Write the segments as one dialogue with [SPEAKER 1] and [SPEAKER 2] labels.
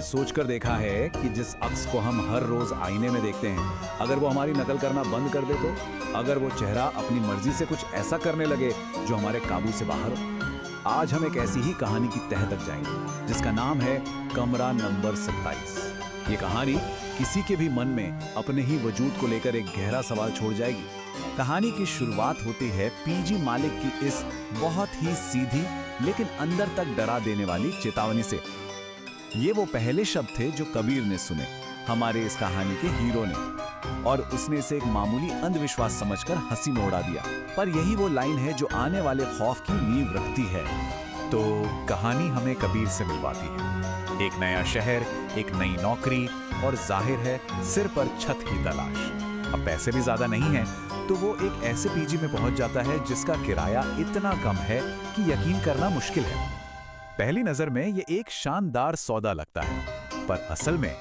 [SPEAKER 1] कभी सोचकर देखा है कि जिस अक्स को हम हर रोज आईने में देखते हैं, अगर वो हमारी नकल करना बंद कर दे तो? अगर वो चेहरा अपनी मर्जी से कुछ ऐसा करने लगे जो हमारे काबू से बाहर हो? आज हम एक ऐसी ही कहानी की तह तक जाएंगे जिसका नाम है कमरा नंबर 27। ये कहानी किसी के भी मन में अपने ही वजूद को लेकर एक गहरा सवाल छोड़ जाएगी। कहानी की शुरुआत होती है पीजी मालिक की इस बहुत ही सीधी लेकिन अंदर तक डरा देने वाली चेतावनी से। ये वो पहले शब्द थे जो कबीर ने सुने, हमारे इस कहानी के हीरो ने, और उसने इसे एक मामूली अंधविश्वास समझकर हंसी में उड़ा दिया। पर यही वो लाइन है जो आने वाले खौफ की नींव रखती है। तो कहानी हमें कबीर से मिलवाती है। एक नया शहर, एक नई नौकरी और जाहिर है सिर पर छत की तलाश। अब पैसे भी ज्यादा नहीं है तो वो एक ऐसे पीजी में पहुंच जाता है जिसका किराया इतना कम है कि यकीन करना मुश्किल है। पहली नजर में ये एक शानदार सौदा लगता है, पर असल में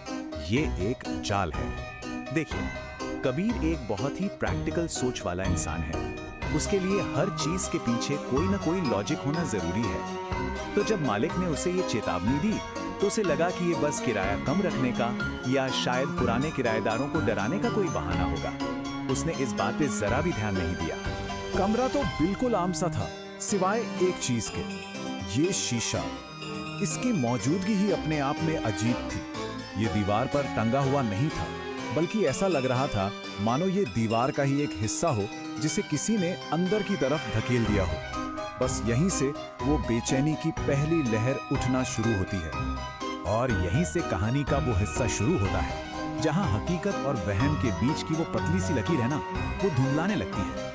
[SPEAKER 1] ये एक जाल है। देखिए, कबीर एक बहुत ही प्रैक्टिकल सोच वाला इंसान है। उसके लिए हर चीज के पीछे कोई ना कोई लॉजिक होना जरूरी है। तो जब मालिक ने उसे ये चेतावनी दी तो उसे लगा कि ये बस किराया कम रखने का या शायद पुराने किराएदारों को डराने का कोई बहाना होगा। उसने इस बात पे जरा भी ध्यान नहीं दिया।
[SPEAKER 2] कमरा तो बिल्कुल आम सा था, सिवाय एक चीज के, ये शीशा। इसकी मौजूदगी ही अपने आप में अजीब थी। ये दीवार पर टंगा हुआ नहीं था, बल्कि ऐसा लग रहा था मानो ये दीवार का ही एक हिस्सा हो जिसे किसी ने अंदर की तरफ धकेल दिया हो। बस यहीं से वो बेचैनी की पहली लहर उठना शुरू होती है। और यहीं से कहानी का वो हिस्सा शुरू होता है जहां हकीकत और वहम के बीच की वो पतली सी लकीर है ना, वो धुंधलाने लगती है।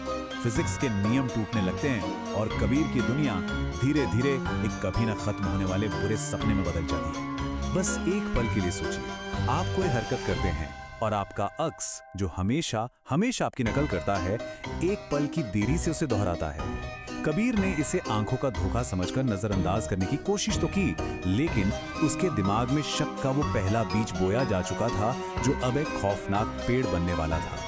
[SPEAKER 2] फिजिक्स के नियम टूटने लगते हैं और कबीर की दुनिया धीरे धीरे एक कभी ना खत्म होने वाले बुरे सपने में बदल जाती है। बस एक पल के लिए सोचिए, आप कोई हरकत करते हैं और आपका अक्स, जो हमेशा हमेशा आपकी नकल करता है, एक पल की देरी से उसे दोहराता है। कबीर ने इसे आंखों का धोखा समझकर नजरअंदाज करने की कोशिश तो की, लेकिन उसके दिमाग में शक का वो पहला बीज बोया जा चुका था जो अब एक खौफनाक पेड़ बनने वाला था।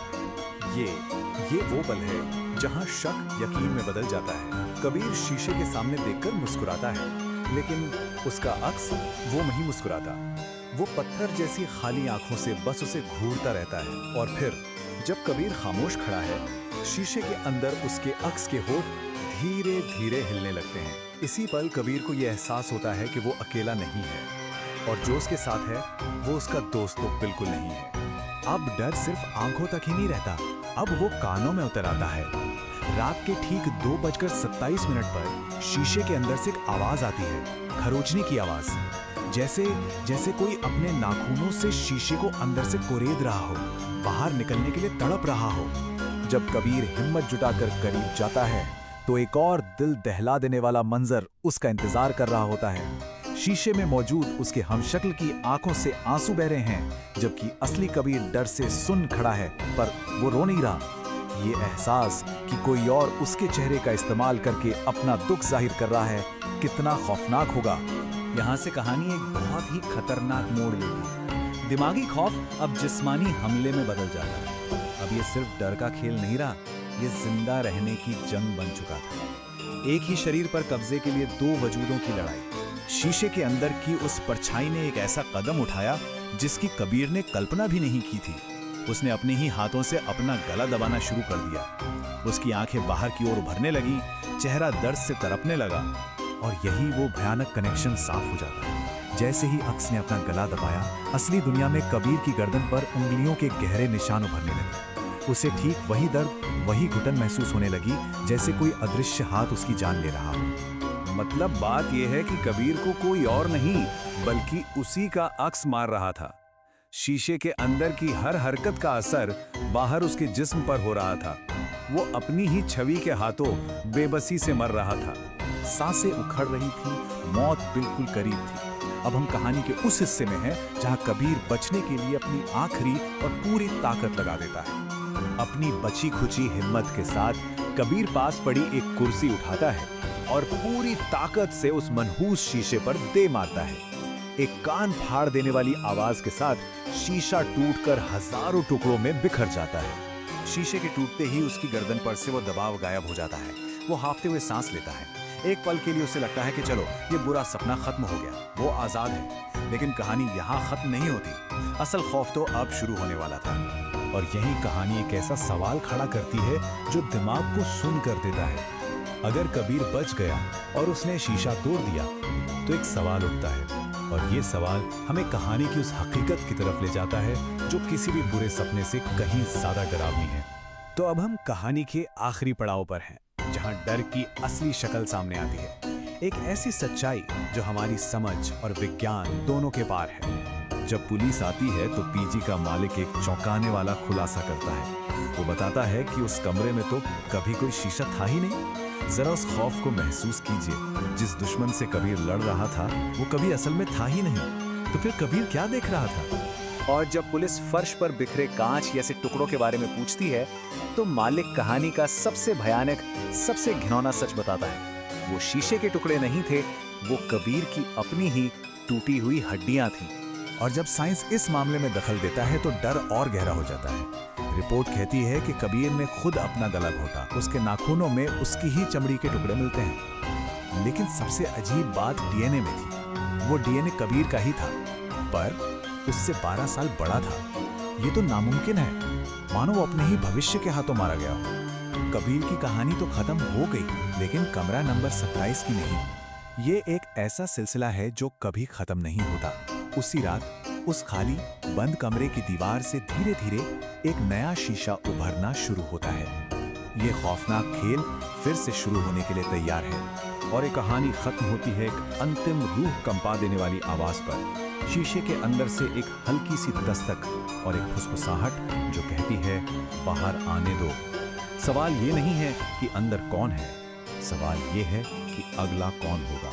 [SPEAKER 2] ये वो पल है जहां शक यकीन में बदल जाता है। कबीर शीशे के सामने देखकर मुस्कुराता है, लेकिन उसका अक्स वो नहीं मुस्कुराता। वो पत्थर जैसी खाली आंखों से बस उसे घूरता रहता है। और फिर जब कबीर खामोश खड़ा है, शीशे के अंदर उसके अक्स के होठ धीरे धीरे हिलने लगते हैं। इसी पल कबीर को यह एहसास होता है कि वो अकेला नहीं है, और जो उसके साथ है वो उसका दोस्त तो बिल्कुल नहीं है। अब डर सिर्फ आंखों तक ही नहीं रहता, अब वो कानों में उतर आता है। रात के ठीक 2:27 पर शीशे के अंदर से एक आवाज आती है, खरोचने की आवाज, जैसे कोई अपने नाखूनों से शीशे को अंदर से कुरेद रहा हो, बाहर निकलने के लिए तड़प रहा हो। जब कबीर हिम्मत जुटाकर करीब जाता है तो एक और दिल दहला देने वाला मंजर उसका इंतजार कर रहा होता है। शीशे में मौजूद उसके हमशक्ल की आंखों से आंसू बह रहे हैं, जबकि असली कबीर डर से सुन्न खड़ा है, पर वो रो नहीं रहा। ये एहसास कि कोई और उसके चेहरे का इस्तेमाल करके अपना दुख जाहिर कर रहा है, कितना खौफनाक होगा। यहाँ से कहानी एक बहुत ही खतरनाक मोड़ लेती है। दिमागी खौफ अब जिस्मानी हमले में बदल जाता है। अब ये सिर्फ डर का खेल नहीं रहा, ये जिंदा रहने की जंग बन चुका था। एक ही शरीर पर कब्जे के लिए दो वजूदों की लड़ाई। शीशे के अंदर की उस परछाई ने एक ऐसा कदम उठाया जिसकी कबीर ने कल्पना भी नहीं की थी। उसने अपने ही हाथों से अपना गला दबाना शुरू कर दिया। उसकी आंखें बाहर की ओर उभरने लगी, चेहरा दर्द से तड़पने लगा, और यही वो भयानक कनेक्शन साफ हो जाता है। जैसे ही अक्स ने अपना गला दबाया, असली दुनिया में कबीर की गर्दन पर उंगलियों के गहरे निशान उभरने लगे। उसे ठीक वही दर्द, वही घुटन महसूस होने लगी जैसे कोई अदृश्य हाथ उसकी जान ले रहा हो। मतलब बात यह है कि कबीर को कोई और नहीं बल्कि उसी का अक्स मार रहा था। शीशे के अंदर की हर हरकत का असर बाहर उसके जिस्म पर हो रहा था। वो अपनी ही छवि के हाथों बेबसी से मर रहा था। सांसें उखड़ रही थी, मौत बिल्कुल करीब थी। अब हम कहानी के उस हिस्से में हैं जहां कबीर बचने के लिए अपनी आखिरी और पूरी ताकत लगा देता है। अपनी बची खुची हिम्मत के साथ कबीर पास पड़ी एक कुर्सी उठाता है और पूरी ताकत से उस मनहूस शीशे पर दे मारता है। एक कान फाड़ देने वाली आवाज के साथ शीशा टूटकर हजारों टुकड़ों में बिखर जाता है। शीशे के टूटते ही उसकी गर्दन पर से वो दबाव गायब हो जाता है। वो हांफते हुए सांस लेता है। एक पल के लिए उसे लगता है कि चलो ये बुरा सपना खत्म हो गया, वो आजाद है। लेकिन कहानी यहाँ खत्म नहीं होती। असल खौफ तो अब शुरू होने वाला था। और यही कहानी एक ऐसा सवाल खड़ा करती है जो दिमाग को सुन कर देता है। अगर कबीर बच गया और उसने शीशा तोड़ दिया तो एक सवाल उठता है, और ये सवाल हमें कहानी की उस हकीकत की तरफ ले जाता है जो किसी भी बुरे सपने से कहीं ज्यादा डरावनी है। तो अब हम कहानी के आखिरी पड़ाव पर हैं, जहां डर की असली शक्ल सामने आती है। एक ऐसी सच्चाई जो हमारी समझ और विज्ञान दोनों के पार है। जब पुलिस आती है तो पीजी का मालिक एक चौंकाने वाला खुलासा करता है। वो बताता है कि उस कमरे में तो कभी कोई शीशा था ही नहीं। जरा उस खौफ को महसूस कीजिए। जिस दुश्मन से कबीर लड़ रहा था वो कभी असल में था ही नहीं। तो फिर कबीर क्या देख रहा था?
[SPEAKER 1] और जब पुलिस फर्श पर बिखरे कांच जैसे टुकड़ों के बारे में पूछती है तो मालिक कहानी का सबसे भयानक, सबसे घिनौना सच बताता है। वो शीशे के टुकड़े नहीं थे, वो कबीर की अपनी ही टूटी हुई हड्डियां थीं।
[SPEAKER 2] और जब साइंस इस मामले में दखल देता है तो डर और गहरा हो जाता है। रिपोर्ट कहती है कि कबीर ने खुद अपना गला घोटा। उसके नाखूनों में उसकी ही चमड़ी के टुकड़े मिलते हैं। लेकिन सबसे अजीब बात डीएनए में थी। वो डीएनए कबीर का ही था, पर उससे 12 साल बड़ा था। ये तो नामुमकिन है, मानो वो अपने ही भविष्य के हाथों मारा गया हो। कबीर की कहानी तो खत्म हो गई, लेकिन कमरा नंबर 27 की नहीं। ये एक ऐसा सिलसिला है जो कभी खत्म नहीं होता। उसी रात उस खाली बंद कमरे की दीवार से धीरे धीरे एक नया शीशा उभरना शुरू होता है। ये खौफनाक खेल फिर से शुरू होने के लिए तैयार है।
[SPEAKER 1] और ये कहानी खत्म होती है एक अंतिम रूह कंपा देने वाली आवाज पर। शीशे के अंदर से एक हल्की सी दस्तक और एक फुसफुसाहट जो कहती है, बाहर आने दो। सवाल ये नहीं है कि अंदर कौन है, सवाल ये है कि अगला कौन होगा।